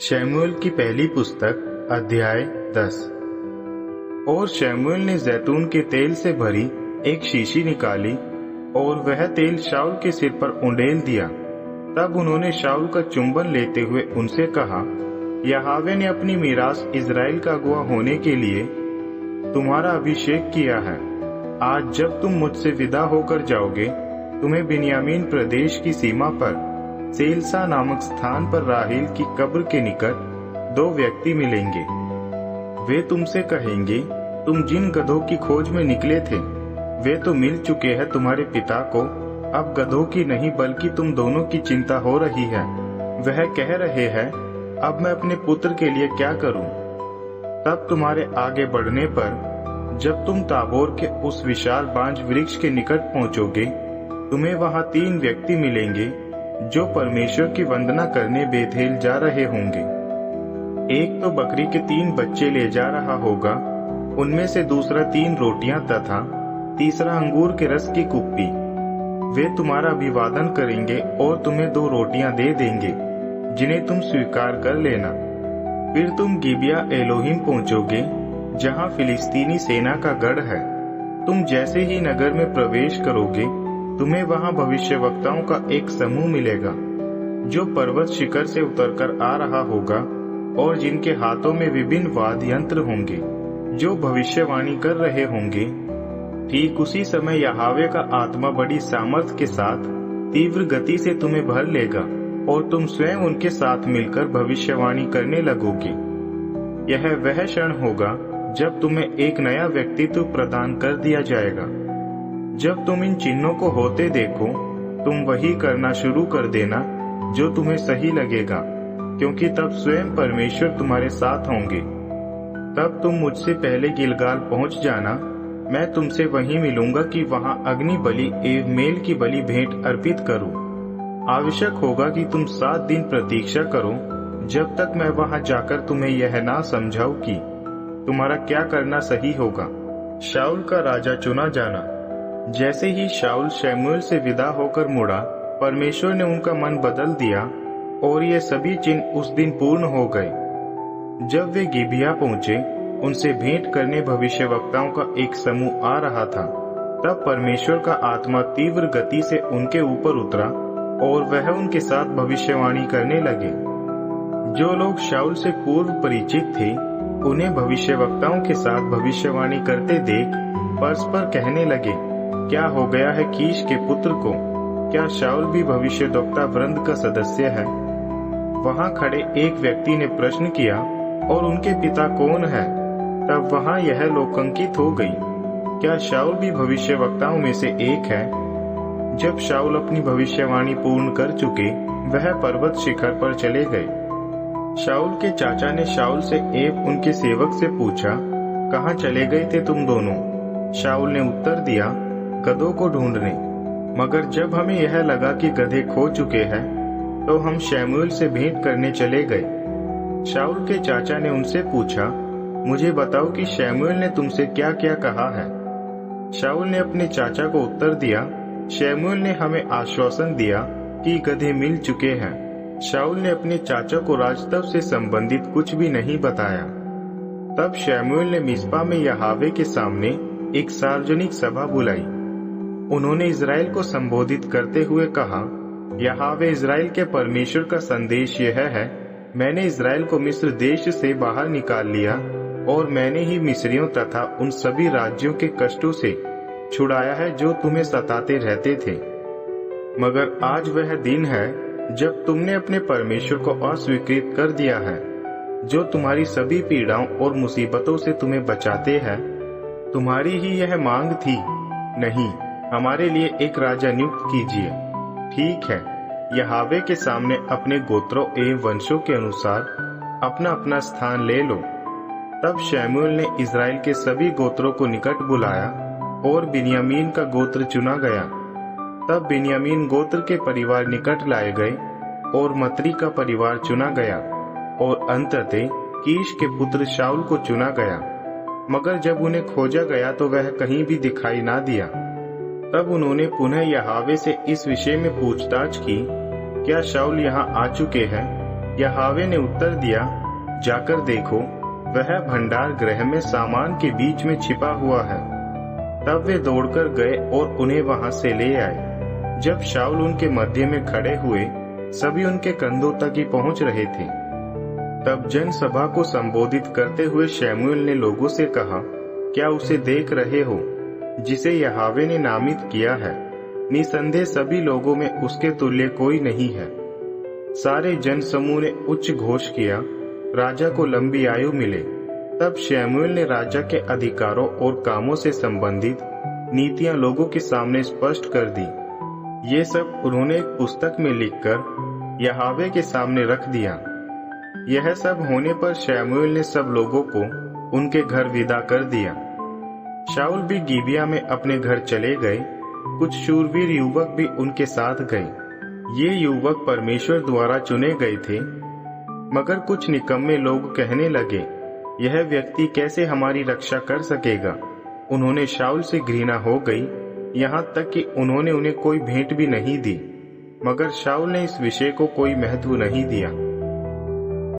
शमूएल की पहली पुस्तक अध्याय 10। और शमूएल ने जैतून के तेल से भरी एक शीशी निकाली और वह तेल शाऊल के सिर पर उंडेल दिया। तब उन्होंने शाऊल का चुंबन लेते हुए उनसे कहा, यहोवा ने अपनी मीरास इज़राइल का अगुआ होने के लिए तुम्हारा अभिषेक किया है। आज जब तुम मुझसे विदा होकर जाओगे, तुम्हें बिन्यामीन प्रदेश की सीमा पर सेलसा नामक स्थान पर राहेल की कब्र के निकट दो व्यक्ति मिलेंगे। वे तुमसे कहेंगे, तुम जिन गधों की खोज में निकले थे वे तो मिल चुके हैं तुम्हारे पिता को। अब गधों की नहीं बल्कि तुम दोनों की चिंता हो रही है। वह कह रहे हैं, अब मैं अपने पुत्र के लिए क्या करूं? तब तुम्हारे आगे बढ़ने पर जब तुम ताबोर के उस विशाल बांज वृक्ष के निकट पहुंचोगे, तुम्हें वहां 3 व्यक्ति मिलेंगे जो परमेश्वर की वंदना करने बेथेल जा रहे होंगे। एक तो बकरी के 3 बच्चे ले जा रहा होगा, उनमें से दूसरा 3 रोटियां तथा तीसरा अंगूर के रस की कुप्पी। वे तुम्हारा अभिवादन करेंगे और तुम्हें 2 रोटियां दे देंगे, जिन्हें तुम स्वीकार कर लेना। फिर तुम गिबिया एलोहिम पहुंचोगे, जहां फिलिस्तीनी सेना का गढ़ है। तुम जैसे ही नगर में प्रवेश करोगे, तुम्हें वहां भविष्यवक्ताओं का एक समूह मिलेगा, जो पर्वत शिखर से उतरकर आ रहा होगा और जिनके हाथों में विभिन्न वाद्य यंत्र होंगे, जो भविष्यवाणी कर रहे होंगे। ठीक उसी समय यहोवा का आत्मा बड़ी सामर्थ के साथ तीव्र गति से तुम्हें भर लेगा और तुम स्वयं उनके साथ मिलकर भविष्यवाणी करने लगोगे। यह वह क्षण होगा जब तुम्हें एक नया व्यक्तित्व प्रदान कर दिया जाएगा। जब तुम इन चिन्हों को होते देखो, तुम वही करना शुरू कर देना जो तुम्हें सही लगेगा, क्योंकि तब स्वयं परमेश्वर तुम्हारे साथ होंगे। तब तुम मुझसे पहले गिलगाल पहुंच जाना। मैं तुमसे वहीं मिलूंगा कि वहां अग्नि बलि एवं मेल की बलि भेंट अर्पित करूं। आवश्यक होगा कि तुम 7 दिन प्रतीक्षा करो, जब तक मैं वहां जाकर तुम्हें यह ना समझाऊं कि तुम्हारा क्या करना सही होगा। शाऊल का राजा चुना जाना। जैसे ही शाऊल शमूएल से विदा होकर मुड़ा, परमेश्वर ने उनका मन बदल दिया और ये सभी चिन्ह उस दिन पूर्ण हो गए। जब वे गिबिया पहुंचे, उनसे भेंट करने भविष्यवक्ताओं का एक समूह आ रहा था। तब परमेश्वर का आत्मा तीव्र गति से उनके ऊपर उतरा और वह उनके साथ भविष्यवाणी करने लगे। जो लोग शाऊल से पूर्व परिचित थे, उन्हें भविष्यवक्ताओं के साथ भविष्यवाणी करते देख परस्पर कहने लगे, क्या हो गया है कीश के पुत्र को? क्या शाऊल भी भविष्यद्वक्ता वृंद का सदस्य है? वहां खड़े एक व्यक्ति ने प्रश्न किया, और उनके पिता कौन है? तब वहां यह लोकांकित हो गई, क्या शाऊल भी भविष्यवक्ताओं में से एक है? जब शाऊल अपनी भविष्यवाणी पूर्ण कर चुके, वह पर्वत शिखर पर चले गए। शाऊल के चाचा ने शाऊल से एवं उनके सेवक से पूछा, कहाँ चले गए थे तुम दोनों? शाऊल ने उत्तर दिया, गधों को ढूंढने। मगर जब हमें यह लगा कि गधे खो चुके हैं, तो हम शमूएल से भेंट करने चले गए। शाऊल के चाचा ने उनसे पूछा, मुझे बताओ कि शमूएल ने तुमसे क्या क्या कहा है? शाऊल ने अपने चाचा को उत्तर दिया, शमूएल ने हमें आश्वासन दिया कि गधे मिल चुके हैं। शाऊल ने अपने चाचा को राजत्व से संबंधित कुछ भी नहीं बताया। तब शमूएल ने मिस्पा में यहोवा के सामने एक सार्वजनिक सभा बुलाई। उन्होंने इज़राइल को संबोधित करते हुए कहा, यहोवा इज़राइल के परमेश्वर का संदेश यह है, मैंने इज़राइल को मिस्र देश से बाहर निकाल लिया और मैंने ही मिस्रियों तथा उन सभी राज्यों के कष्टों से छुड़ाया है जो तुम्हें सताते रहते थे। मगर आज वह दिन है जब तुमने अपने परमेश्वर को अस्वीकृत कर दिया है, जो तुम्हारी सभी पीड़ाओं और मुसीबतों से तुम्हें बचाते हैं। तुम्हारी ही यह मांग थी, नहीं, हमारे लिए एक राजा नियुक्त कीजिए। ठीक है, यहोवा के सामने अपने गोत्रों एवं वंशों के अनुसार अपना अपना स्थान ले लो। तब शमूएल ने इज़राइल के सभी गोत्रों को निकट बुलाया और बिन्यामीन का गोत्र चुना गया। तब बिन्यामीन गोत्र के परिवार निकट लाए गए और मतरी का परिवार चुना गया और अंततः कीश के पुत्र शाऊल को चुना गया। मगर जब उन्हें खोजा गया तो वह कहीं भी दिखाई ना दिया। तब उन्होंने पुनः यहोवा से इस विषय में पूछताछ की, क्या शाऊल यहाँ आ चुके हैं? यहोवा ने उत्तर दिया, जाकर देखो, वह भंडार गृह में सामान के बीच में छिपा हुआ है। तब वे दौड़कर गए और उन्हें वहां से ले आए। जब शाऊल उनके मध्य में खड़े हुए, सभी उनके कंधों तक ही पहुंच रहे थे। तब जनसभा को संबोधित करते हुए शमूएल ने लोगों से कहा, क्या उसे देख रहे हो जिसे यहोवा ने नामित किया है? निसंदेह सभी लोगों में उसके तुल्य कोई नहीं है। सारे जन समूह ने उच्च घोष किया, राजा को लंबी आयु मिले। तब शमूएल ने राजा के अधिकारों और कामों से संबंधित नीतियां लोगों के सामने स्पष्ट कर दी। ये सब उन्होंने एक पुस्तक में लिखकर यहोवा के सामने रख दिया। यह सब होने पर शमूएल ने सब लोगों को उनके घर विदा कर दिया। शाऊल भी गिबिया में अपने घर चले गए। कुछ शूरवीर युवक भी उनके साथ गए। ये युवक परमेश्वर द्वारा चुने गए थे, मगर कुछ निकम्मे लोग कहने लगे, यह व्यक्ति कैसे हमारी रक्षा कर सकेगा? उन्होंने शाऊल से घृणा हो गई, यहाँ तक कि उन्होंने उन्हें कोई भेंट भी नहीं दी। मगर शाऊल ने इस विषय को कोई महत्व नहीं दिया।